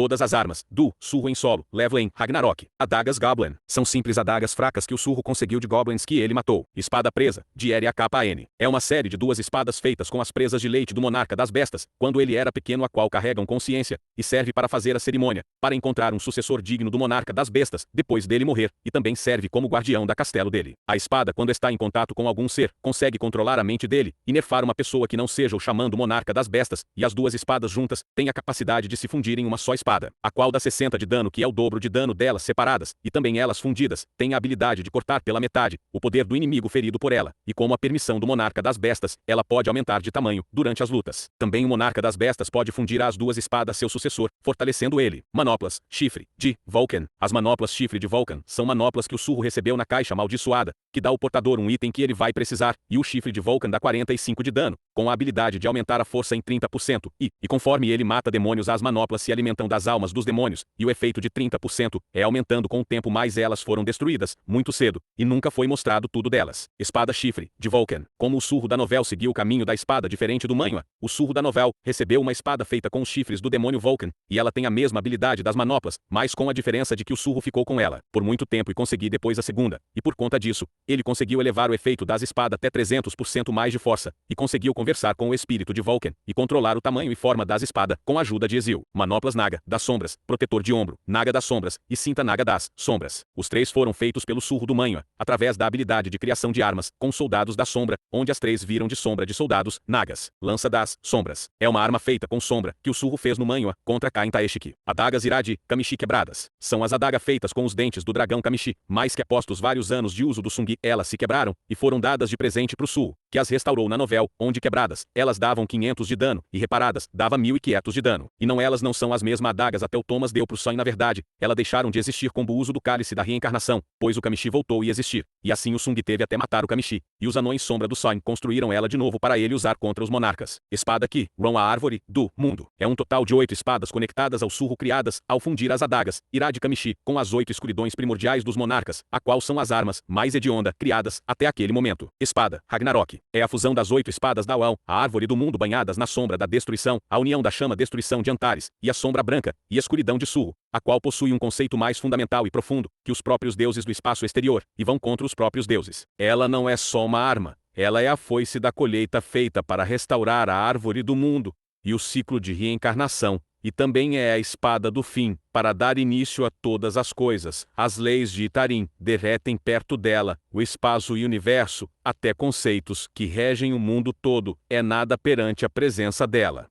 Todas as armas do Surro em solo levam em Ragnarok. Adagas Goblin são simples adagas fracas que o Surro conseguiu de goblins que ele matou. Espada presa de Eriakpan é uma série de 2 espadas feitas com as presas de leite do monarca das bestas quando ele era pequeno, a qual carregam consciência e serve para fazer a cerimônia para encontrar um sucessor digno do monarca das bestas depois dele morrer, e também serve como guardião da castelo dele. A espada, quando está em contato com algum ser, consegue controlar a mente dele e nerfar uma pessoa que não seja o xamã do monarca das bestas, e as 2 espadas juntas têm a capacidade de se fundir em uma só espada, a qual dá 60 de dano, que é o dobro de dano delas separadas, e também elas fundidas têm a habilidade de cortar pela metade o poder do inimigo ferido por ela, e com a permissão do monarca das bestas, ela pode aumentar de tamanho durante as lutas. Também o monarca das bestas pode fundir às 2 espadas seu sucessor, fortalecendo ele. Manoplas chifre de Vulcan. As manoplas chifre de Vulcan são manoplas que o Surro recebeu na caixa amaldiçoada, que dá ao portador um item que ele vai precisar, e o chifre de Vulcan dá 45 de dano, com a habilidade de aumentar a força em 30%, e conforme ele mata demônios, as manoplas se alimentam das almas dos demônios, e o efeito de 30% é aumentando com o tempo, mas elas foram destruídas muito cedo, e nunca foi mostrado tudo delas. Espada chifre de Vulcan. Como o Surro da Novel seguiu o caminho da espada diferente do Manhwa, o Surro da Novel recebeu uma espada feita com os chifres do demônio Vulcan, e ela tem a mesma habilidade das manoplas, mas com a diferença de que o Surro ficou com ela por muito tempo e conseguiu depois a segunda, e por conta disso, ele conseguiu elevar o efeito das espadas até 300% mais de força, e conseguiu conversar com o espírito de Vulcan, e controlar o tamanho e forma das espadas com a ajuda de Ezil. Manoplas Naga das sombras, protetor de ombro, Naga das sombras, e cinta Naga das sombras. Os 3 foram feitos pelo Surro do Manhwa, através da habilidade de criação de armas, com soldados da sombra, onde as 3 viram de sombra de soldados, Nagas. Lança das sombras. É uma arma feita com sombra, que o Surro fez no Manhwa, contra Kain Taeshiki. Adagas Iradi, Kamishi quebradas. São as adagas feitas com os dentes do dragão Kamishi, mas que após os vários anos de uso do Sungi, elas se quebraram, e foram dadas de presente pro Surro, que as restaurou na Novel, onde quebradas, elas davam 500 de dano, e reparadas, dava 1500 de dano. E não, elas não são as mesmas adagas até o Thomas deu pro Sonho. Na verdade, elas deixaram de existir com o uso do cálice da reencarnação, pois o Kamishi voltou a existir, e assim o Sung teve até matar o Kamishi, e os anões sombra do Sonho construíram ela de novo para ele usar contra os monarcas. Espada que, Ron, a árvore do mundo. É um total de 8 espadas conectadas ao Surro, criadas ao fundir as adagas, Irá de Kamishi, com as 8 escuridões primordiais dos monarcas, a qual são as armas mais hedionda criadas até aquele momento. Espada Ragnarok é a fusão das 8 espadas da Aon, a árvore do mundo banhadas na sombra da destruição, a união da chama destruição de Antares, e a sombra branca, e a escuridão de Surro, a qual possui um conceito mais fundamental e profundo que os próprios deuses do espaço exterior, e vão contra os próprios deuses. Ela não é só uma arma, ela é a foice da colheita feita para restaurar a árvore do mundo, e o ciclo de reencarnação, e também é a espada do fim, para dar início a todas as coisas. As leis de Itarim derretem perto dela, o espaço e o universo, até conceitos que regem o mundo todo, é nada perante a presença dela.